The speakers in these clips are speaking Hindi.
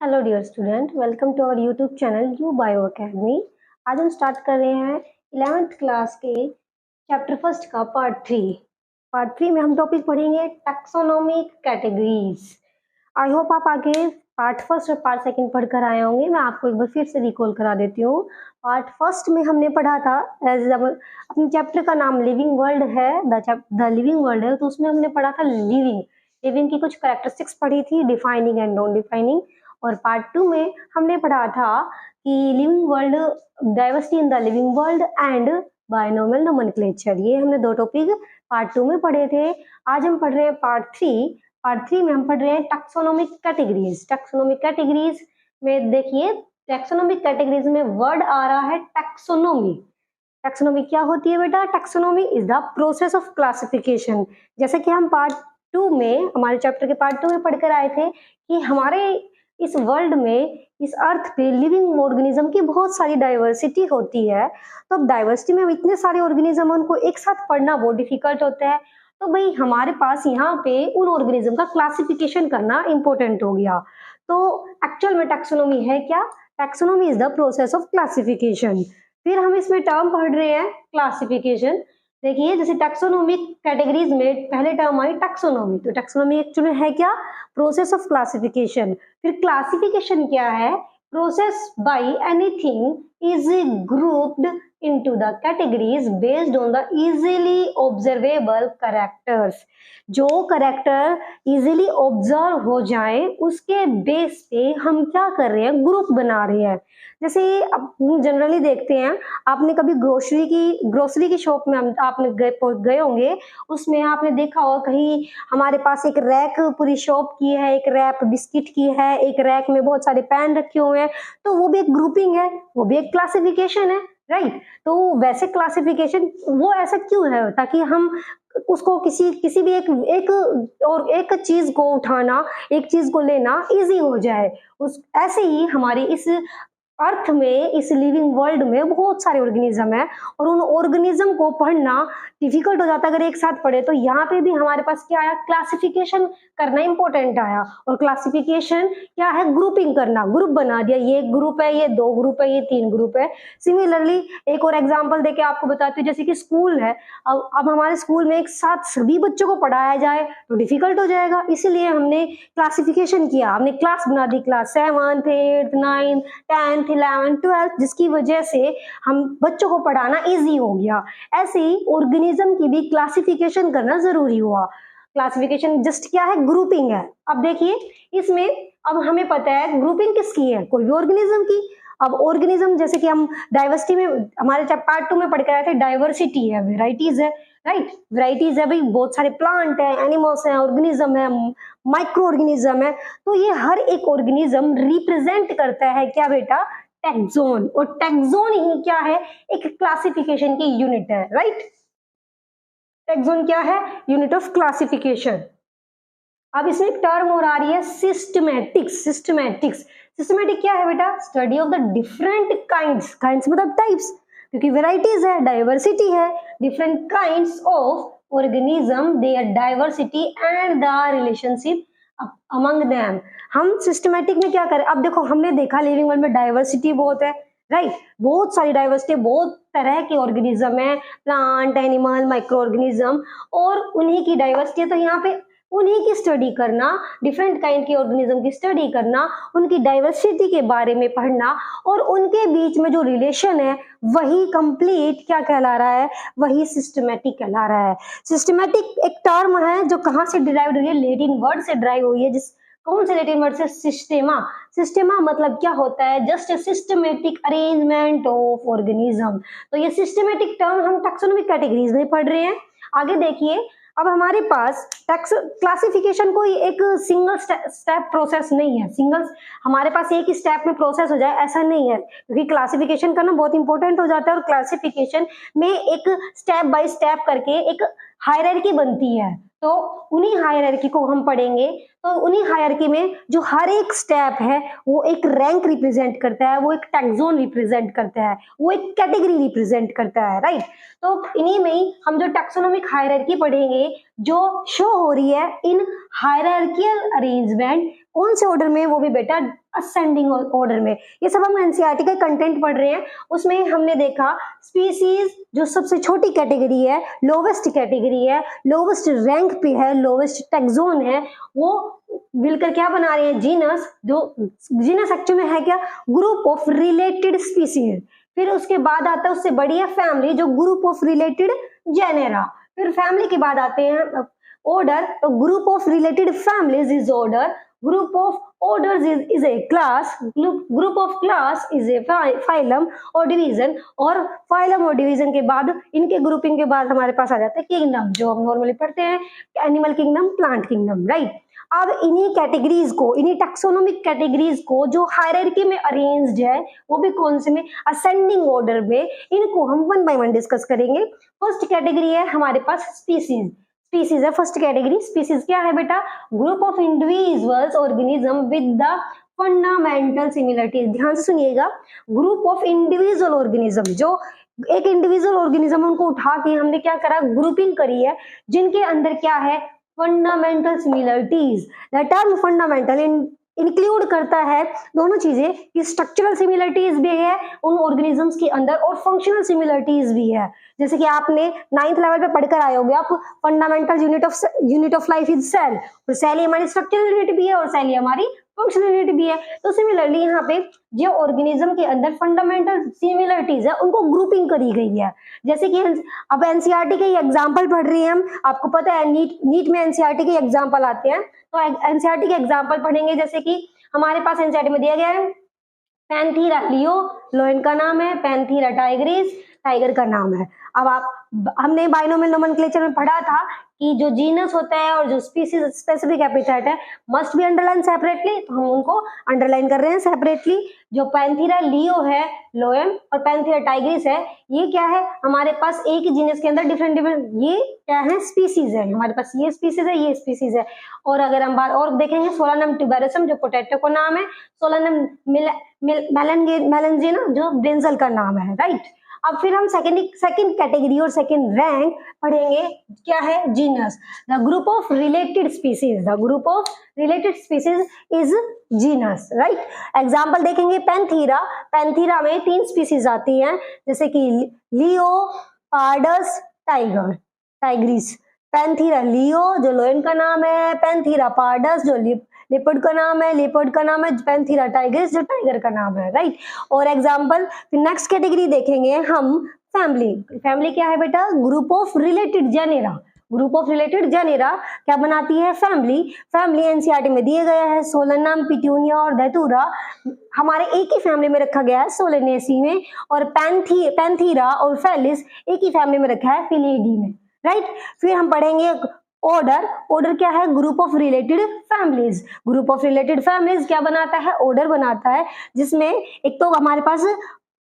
Hello dear student, welcome to our YouTube channel U bio academy. आज हम स्टार्ट कर रहे हैं 11th क्लास के चैप्टर फर्स्ट का पार्ट थ्री में हम टॉपिक पढ़ेंगे टैक्सोनॉमिक कैटेगरीज। आई होप आप आगे पार्ट फर्स्ट और पार्ट सेकंड पढ़कर आए होंगे। मैं आपको एक बार फिर से रिकॉल करा देती हूँ। पार्ट फर्स्ट में हमने पढ़ा था अपने चैप्टर का नाम लिविंग वर्ल्ड है, द लिविंग वर्ल्ड है, तो उसमें हमने पढ़ा था लिविंग की कुछ कैरेक्टरिस्टिक्स पढ़ी थी, डिफाइनिंग एंड नॉन डिफाइनिंग। और पार्ट टू में हमने पढ़ा था कि living world, diversity in the living world and binomial nomenclature. ये हमने दो टॉपिक पार्ट टू में पढ़े थे। आज हम पढ़ रहे हैं पार्ट थ्री में हम पढ़ रहे हैं टैक्सोनॉमिक कैटेगरीज में देखिए, टैक्सोनॉमिक कैटेगरीज में वर्ड आ रहा है टैक्सोनॉमी। टैक्सोनॉमी क्या होती है बेटा? Taxonomy is the process of classification. जैसे कि हम पार्ट टू में, हमारे चैप्टर के पार्ट टू में पढ़कर आए थे कि हमारे इस वर्ल्ड में, इस अर्थ पे लिविंग ऑर्गेनिज्म की बहुत सारी डाइवर्सिटी होती है। तो अब डाइवर्सिटी में इतने सारे ऑर्गेनिज्म, उनको एक साथ पढ़ना बहुत डिफिकल्ट होता है। तो भाई हमारे पास यहाँ पे उन ऑर्गेनिज्म का क्लासिफिकेशन करना इंपॉर्टेंट हो गया। तो एक्चुअल में टैक्सोनॉमी है क्या? Taxonomy is the process of classification. फिर हम इसमें टर्म पढ़ रहे हैं क्लासिफिकेशन। देखिए, जैसे टैक्सोनॉमिक कैटेगरीज में पहले टर्म आई टैक्सोनॉमी, तो टैक्सोनॉमी एक्चुअली है क्या? Process of classification. फिर क्लासिफिकेशन क्या है? Process by anything is grouped into the categories based on the easily observable characters। जो करेक्टर इजीली ऑब्जर्व हो जाए उसके बेस पे हम क्या कर रहे हैं? ग्रुप बना रहे हैं। जैसे हम जनरली देखते हैं, आपने कभी ग्रोसरी की शॉप में आपने गए होंगे, उसमें आपने देखा होगा कहीं हमारे पास एक रैक पूरी शॉप की है, एक रैक बिस्किट की है, एक रैक में बहुत सारे पैन रखे हुए हैं। तो वो भी एक ग्रुपिंग है, वो भी एक क्लासिफिकेशन है, राइट? तो वैसे क्लासिफिकेशन वो ऐसा क्यों है? ताकि हम उसको किसी भी एक चीज को उठाना, एक चीज को लेना इजी हो जाए। ऐसे ही हमारी इस अर्थ में, इस लिविंग वर्ल्ड में बहुत सारे ऑर्गेनिज्म है और उन ऑर्गेनिज्म को पढ़ना डिफिकल्ट हो जाता है अगर एक साथ पढ़े। तो यहाँ पे भी हमारे पास क्या आया? क्लासिफिकेशन करना इंपॉर्टेंट आया। और क्लासिफिकेशन क्या है? ग्रुपिंग करना, ग्रुप बना दिया, ये एक ग्रुप है, ये दो ग्रुप है, ये तीन ग्रुप है। सिमिलरली एक और एग्जांपल देके आपको बताती हूँ, जैसे कि स्कूल है। अब हमारे स्कूल में एक साथ सभी बच्चों को पढ़ाया जाए तो डिफिकल्ट हो जाएगा, इसीलिए हमने क्लासिफिकेशन किया, हमने क्लास बना दी, class 7th 8th 9th 10th 11th 12th, जिसकी वजह से हम बच्चों को पढ़ाना इजी हो गया। ऐसे ही ऑर्गेनिज्म की भी क्लासिफिकेशन करना जरूरी हुआ। क्लासिफिकेशन जस्ट क्या है? ग्रुपिंग है। अब देखिए इसमें, अब हमें पता है ग्रुपिंग किसकी है? कोई भी ऑर्गेनिज्म की। अब ऑर्गेनिज्म, जैसे कि हम डाइवर्सिटी में हमारे पार्ट टू में पढ़ कर आए थे, डाइवर्सिटी है, वेराइटीज है, राइट? वेराइटीज है भाई, बहुत सारे प्लांट है, एनिमल्स है, ऑर्गेनिज्म है, माइक्रो ऑर्गेनिज्म है। तो ये हर एक ऑर्गेनिज्म रिप्रेजेंट करता है क्या बेटा? टैक्सोन। और टैक्सोन ही क्या है? एक क्लासिफिकेशन की यूनिट है, राइट? टैक्सोन क्या है? Unit of classification. अब इसमें एक टर्म और आ रही है सिस्टमैटिक क्या है बेटा? Study of the different kinds मतलब टाइप्स, क्योंकि वेराइटीज है, डाइवर्सिटी है, different kinds of organism, there diversity and the relationship among them. हम सिस्टमैटिक में क्या करें? अब देखो, हमने देखा लिविंग वर्ल्ड में डाइवर्सिटी बहुत है, राइट? बहुत सारी डाइवर्सिटी, बहुत तरह के ऑर्गेनिज्म है, प्लांट, एनिमल, माइक्रो ऑर्गेनिज्म, और उन्हीं की डाइवर्सिटी है। तो यहाँ पे उन्हीं की स्टडी करना, डिफरेंट काइंड की ऑर्गेनिज्म की स्टडी करना, उनकी डाइवर्सिटी के बारे में पढ़ना, और उनके बीच में जो रिलेशन है वही कंप्लीट क्या कहला रहा है? वही सिस्टमैटिक कहला रहा है। सिस्टमैटिक एक टर्म है जो कहाँ से डिराइव हुई है? लैटिन वर्ड से डिराइव हुई है। कौन से लैटिन वर्ड से? सिस्टेमा मतलब क्या होता है? Just a systematic arrangement of organism. तो ये सिस्टमैटिक टर्म हम टैक्सोनॉमिक कैटेगरीज में पढ़ रहे हैं। आगे देखिए, अब हमारे पास क्लासिफिकेशन कोई एक सिंगल स्टेप प्रोसेस नहीं है। हमारे पास एक ही स्टेप में प्रोसेस हो जाए ऐसा नहीं है, क्योंकि क्लासिफिकेशन करना बहुत इंपॉर्टेंट हो जाता है। और क्लासिफिकेशन में एक स्टेप बाय स्टेप करके एक हायरार्की बनती है। तो उन्हीं हायरार्की को हम पढ़ेंगे। तो उन्हीं हायरार्की में जो हर एक स्टेप है वो एक रैंक रिप्रेजेंट करता है, वो एक टैक्सोन रिप्रेजेंट करता है, वो एक कैटेगरी रिप्रेजेंट करता है, राइट। तो इन्हीं में ही हम जो टैक्सोनॉमिक हायरार्की पढ़ेंगे जो शो हो रही है इन हायरार्कियल अरेंजमेंट, कौन से ऑर्डर में, वो भी बेटा असेंडिंग ऑर्डर में। ये सब हम एनसीईआरटी का कंटेंट पढ़ रहे हैं, उसमें हमने देखा स्पीसीज जो सबसे छोटी कैटेगरी है, लोवेस्ट कैटेगरी है, लोवेस्ट रैंक पे है, लोवेस्ट टैक्सोन है, वो मिलकर क्या बना रहे हैं, जीनस। जो जीनस एक्चुअल में है क्या, ग्रुप ऑफ रिलेटेड स्पीसीज। फिर उसके बाद आता है उससे बड़ी है फैमिली, जो ग्रुप ऑफ रिलेटेड जेनेरा। फिर फैमिली के बाद आते हैं ऑर्डर, तो group of related families is order, group of orders is a class, group of class is a phylum और डिवीजन, और फाइलम और डिवीजन के बाद इनके ग्रुपिंग के बाद हमारे पास आ जाता है किंगडम, जो हम नॉर्मली पढ़ते हैं, animal kingdom, plant kingdom, right. अब इन्हीं कैटेगरीज को, इन्हीं टैक्सोनॉमिक कैटेगरीज को जो हायरार्की में अरेंज्ड है, वो भी कौन से में, असेंडिंग ऑर्डर में, इनको हम वन बाय वन डिस्कस करेंगे। फर्स्ट कैटेगरी है हमारे पास स्पीसीज। स्पीसीज है फर्स्ट कैटेगरी। स्पीसीज क्या है बेटा, group of individuals organism with the fundamental similarities. ध्यान से सुनिएगा, ग्रुप ऑफ इंडिविजुअल ऑर्गेनिज्म, जो एक इंडिविजुअल ऑर्गेनिज्म उनको उठा के हमने क्या करा, ग्रुपिंग करी है, जिनके अंदर क्या है, fundamental similarities. The term fundamental include करता है दोनों चीजें कि स्ट्रक्चरल सिमिलरिटीज भी है उन ऑर्गेनिजम्स के अंदर और फंक्शनल सिमिलरिटीज भी है। जैसे कि आपने 9th लेवल पे पढ़कर आए होगे आप, fundamental unit of life is cell, और सेल ही हमारी स्ट्रक्चरल यूनिट भी है और सेल ही हमारी फंक्शनल यूनिट भी है। तो सिमिलरली यहाँ पे जो ऑर्गेनिज्म के अंदर फंडामेंटल सिमिलरिटीज है उनको ग्रुपिंग करी गई है। जैसे कि अब एनसीईआरटी के एग्जांपल पढ़ रही हैं हम, आपको पता है नीट में एनसीईआरटी के एग्जांपल आते हैं, तो एनसीईआरटी के एग्जांपल पढ़ेंगे। जैसे कि हमारे पास एनसीईआरटी में दिया गया है पैंथीरा लियो, लोयन का नाम है, पैंथीरा टाइग्रिस, टाइगर का नाम है। अब हमने बाइनोमियल नोमेनक्लेचर में पढ़ा था कि जो जीनस होता है और जो स्पीसीज स्पेसिफिक एपिथेट है मस्ट बी अंडरलाइन सेपरेटली, तो हम उनको अंडरलाइन कर रहे हैं सेपरेटली। जो पैंथीरा लियो है, लोयन, और पैंथीरा टाइग्रिस है, ये क्या है, हमारे पास एक ही जीनस के अंदर डिफरेंट ये क्या है, स्पीसीज है। हमारे पास ये स्पीसीज है, ये स्पीसीज है। और अगर हम बात और देखेंगे, सोलानम ट्यूबेरोसम जो पोटैटो का नाम है, सोलानम मेलनजीना जो ब्रिंजल का नाम है, राइट। अब फिर हम सेकंड कैटेगरी और सेकंड रैंक पढ़ेंगे, क्या है, genus. The group of related species, the group of related species is genus, right. Example देखेंगे, पैंथीरा, पैंथीरा में 3 स्पीसीज आती हैं, जैसे कि लियो, पार्डस, टाइगर, टाइग्रिस। पैंथीरा लियो जो लोयन का नाम है, पैंथीरा पार्डस जो लेपर्ड का नाम है, लेपर्ड का नाम है, पैंथीरा टाइग्रिस जो टाइगर का नाम है, राइट। और एग्जांपल नेक्स्ट कैटेगरी देखेंगे हम, फैमिली। फैमिली क्या है बेटा, group of related genera. Group of related genera क्या बनाती है, फैमिली। फैमिली एनसीईआरटी में दिए गया है, सोलेनम, पिट्यूनिया और धतूरा हमारे एक ही फैमिली में रखा गया है, सोलेनेसी में, और पैंथीरा और फेलिस एक ही फैमिली में रखा है, फिलीडी में, राइट। फिर हम पढ़ेंगे ऑर्डर। ऑर्डर क्या है, group of related families. Group of related families क्या बनाता है, ऑर्डर बनाता है, जिसमें एक तो हमारे पास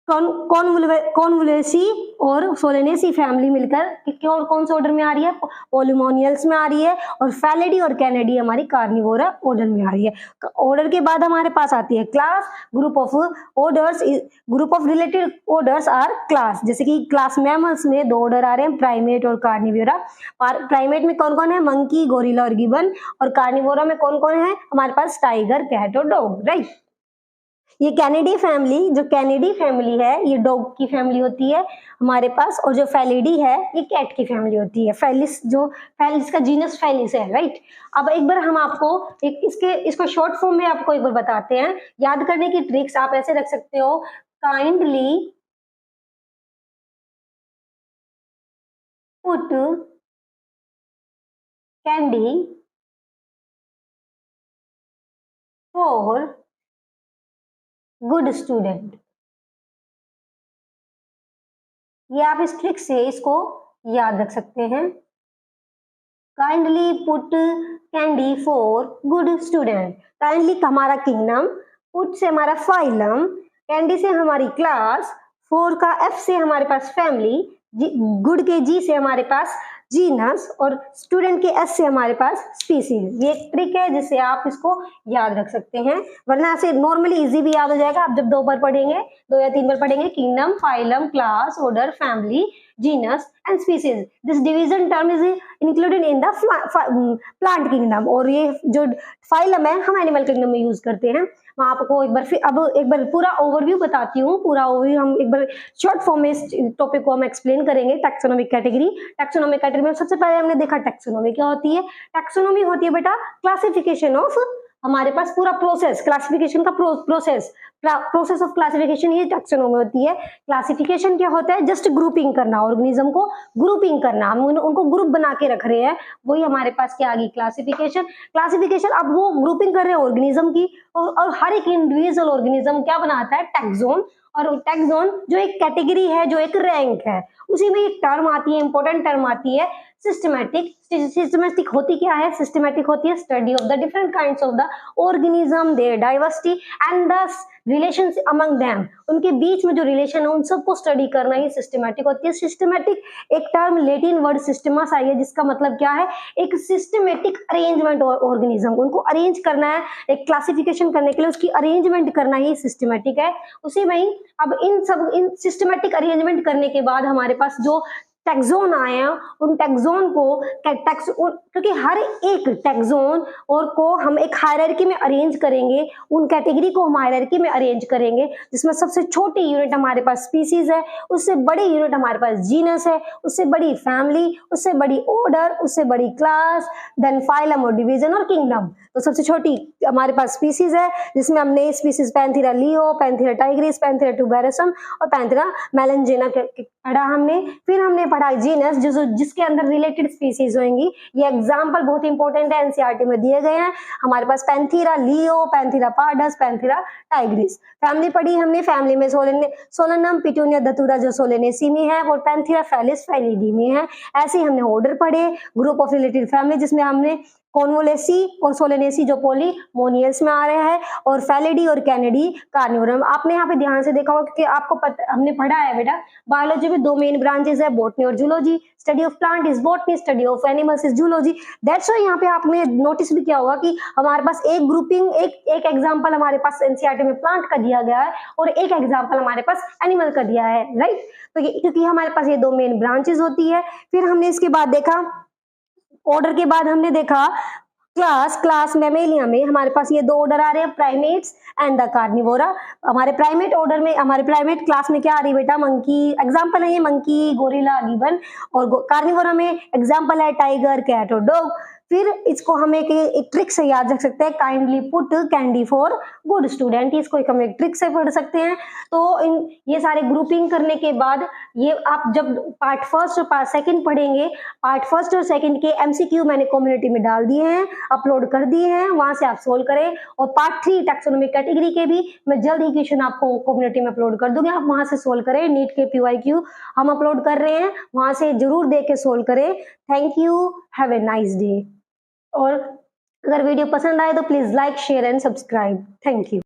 कॉन्वोल्यूसी और सोलेनेसी फैमिली मिलकर कौन से ऑर्डर में आ रही है, पॉलीमोनियल्स में आ रही है, और फैलिडी और कैनेडी हमारी कार्निवोरा ऑर्डर में आ रही है। ऑर्डर के बाद हमारे पास आती है class. Group of orders, group of related orders are class. जैसे कि क्लास मैमल्स में 2 ऑर्डर आ रहे हैं, प्राइमेट और कार्निवोरा। प्राइमेट में कौन कौन है, मंकी, गोरिल्ला और गिबन, और कार्निवोरा में कौन कौन है हमारे पास, टाइगर, कैट और डॉग, राइट। ये कैनेडी फैमिली, जो कैनेडी फैमिली है ये डॉग की फैमिली होती है हमारे पास, और जो फैलिडी है ये कैट की फैमिली होती है। फेलिस का जीनस फेलिस है, राइट। अब एक बार हम आपको इसको शॉर्ट फॉर्म में आपको एक बार बताते हैं। याद करने की ट्रिक्स आप ऐसे रख सकते हो, kindly put candy for good student. ये आप इस ट्रिक से इसको याद रख सकते हैं। Kindly put candy for good student. Kindly हमारा किंगडम, पुट से हमारा फाइलम, कैंडी से हमारी क्लास, फोर का एफ से हमारे पास फैमिली, गुड के जी से हमारे पास जीनस, और स्टूडेंट के एस से हमारे पास स्पीसीज। ये एक ट्रिक है जिससे आप इसको याद रख सकते हैं, वरना ऐसे नॉर्मली इजी भी याद हो जाएगा। आप जब 2 बार पढ़ेंगे, 2 या 3 बार पढ़ेंगे, kingdom, phylum, class, order, family, genus and species. This division term is included in the plant kingdom, और ये जो फाइलम है हम एनिमल किंगडम में यूज करते हैं। मैं आपको एक बार फिर अब एक बार पूरा ओवरव्यू बताती हूँ। पूरा ओवरव्यू हम एक बार शॉर्ट फॉर्म में इस टॉपिक को हम एक्सप्लेन करेंगे। टैक्सोनॉमिक कैटेगरी, टैक्सोनॉमिक कैटेगरी में सबसे पहले हमने देखा टैक्सोनॉमी क्या होती है। टैक्सोनॉमी होती है बेटा क्लासिफिकेशन ऑफ, हमारे पास पूरा प्रोसेस, क्लासिफिकेशन का प्रोसेस ऑफ क्लासिफिकेशन, ये टैक्सोनॉमी होती है। क्लासिफिकेशन क्या होता है? जस्ट ग्रुपिंग करना, ऑर्गेनिज्म को ग्रुपिंग करना, हम उनको ग्रुप बना के रख रहे हैं, वही हमारे पास क्या आ गई? क्लासिफिकेशन। क्लासिफिकेशन, अब वो ग्रुपिंग कर रहे हैं ऑर्गेनिज्म की, और हर एक इंडिविजुअल ऑर्गेनिज्म क्या बनाता है? टैक्सोन। और टैक्सोन जो एक कैटेगरी है, जो एक रैंक है, उसी में एक टर्म आती है, इंपॉर्टेंट टर्म आती है सिस्टमैटिक। सिस्टमैटिक होती क्या है? सिस्टमैटिक होती है study of the different kinds of the organism, there diversity and the relations among them, उनके बीच में जो रिलेशन है उन सबको स्टडी करना ही सिस्टमैटिक होती है। सिस्टमैटिक एक टर्म लेटिन वर्ड सिस्टमस आई है, जिसका मतलब क्या है? एक सिस्टमैटिक अरेंजमेंट ऑर्गेनिज्म, उनको अरेंज करना है, एक क्लासिफिकेशन करने के लिए उसकी अरेंजमेंट करना ही सिस्टमैटिक है। उसी में ही अब इन सिस्टमैटिक अरेंजमेंट करने के बाद हमारे पास जो टैक्सोन आए हैं, उन टैक्सोन को क्योंकि हर एक टैक्सोन और को हम एक हायरार्की में अरेंज करेंगे, उन कैटेगरी को हम हायरार्की में अरेंज करेंगे, जिसमें सबसे छोटी यूनिट हमारे पास स्पीसीज है, उससे बड़ी यूनिट हमारे पास जीनस है, उससे बड़ी फैमिली, उससे बड़ी ऑर्डर, उससे बड़ी क्लास, देन फाइलम और डिवीजन और किंगडम। तो सबसे छोटी हमारे पास स्पीसीज है, जिसमें हमने species Panthera leo, Panthera tigris, Panthera tuberosum और पैंथेरा मेलेंजेना पढ़ा हमने। फिर हमने पढ़ा जीनस, जिसके अंदर रिलेटेड स्पीसीज होंगी। ये एग्जांपल बहुत इंपॉर्टेंट है, एनसीईआरटी में दिए गए हैं। हमारे पास Panthera leo, Panthera pardus, Panthera tigris. Family पढ़ी हमने, फैमिली में सोलेनम, पिटूनिया, दतूरा जो सोलेनेसी में है, और पैंथेरा फेलिस फेलिडी में है। ऐसे ही हमने ऑर्डर पढ़े, ग्रुप ऑफ रिलेटेड फैमिली, जिसमें हमने कॉन्वोलेसी और सोलेनेसी जो पोलीमोनियस में आ रहे हैं, और फेलिडी और कैनेडी कार्निवोरम। आपने यहाँ पे ध्यान से देखा होगा, क्योंकि आपको पता, हमने पढ़ा है बेटा बायोलॉजी में 2 मेन ब्रांचेस है, बॉटनी और zoology. Study of plant is botany, study of animals is zoology. That's why यहाँ पे आपने नोटिस भी किया होगा कि हमारे पास एक ग्रुपिंग, एक एग्जाम्पल हमारे पास एनसीईआरटी में प्लांट का दिया गया है, और एक एग्जाम्पल हमारे पास एनिमल का दिया है, राइट। तो क्योंकि हमारे पास ये 2 मेन ब्रांचेस होती है। फिर हमने इसके बाद देखा ऑर्डर के बाद हमने देखा क्लास मैमेलिया में हमारे पास ये 2 ऑर्डर आ रहे हैं, प्राइमेट्स एंड द कार्निवोरा। हमारे प्राइमेट ऑर्डर में, हमारे प्राइमेट क्लास में क्या आ रही है बेटा? मंकी एग्जांपल है ये, मंकी, गोरिल्ला, गिबन। और कार्निवोरा में एग्जांपल है टाइगर, कैट और डॉग। फिर इसको हम एक ट्रिक से याद रख सकते हैं, kindly put candy for good student. इसको हम एक ट्रिक से पढ़ सकते हैं। तो ये सारे ग्रुपिंग करने के बाद ये आप जब पार्ट फर्स्ट और पार्ट सेकंड पढ़ेंगे, पार्ट फर्स्ट और सेकंड के एमसीक्यू मैंने कम्युनिटी में डाल दिए हैं, अपलोड कर दिए हैं, वहां से आप सोल्व करें। और पार्ट 3 टैक्सोनॉमिक कैटेगरी के भी मैं जल्द ही क्वेश्चन आपको कम्युनिटी में अपलोड कर दूंगी, आप वहां से सोल्व करें। नीट के PYQ हम अपलोड कर रहे हैं, वहां से जरूर देख के सोल्व करें। Thank you, have a nice day. और अगर वीडियो पसंद आए तो please like, share and subscribe. Thank you.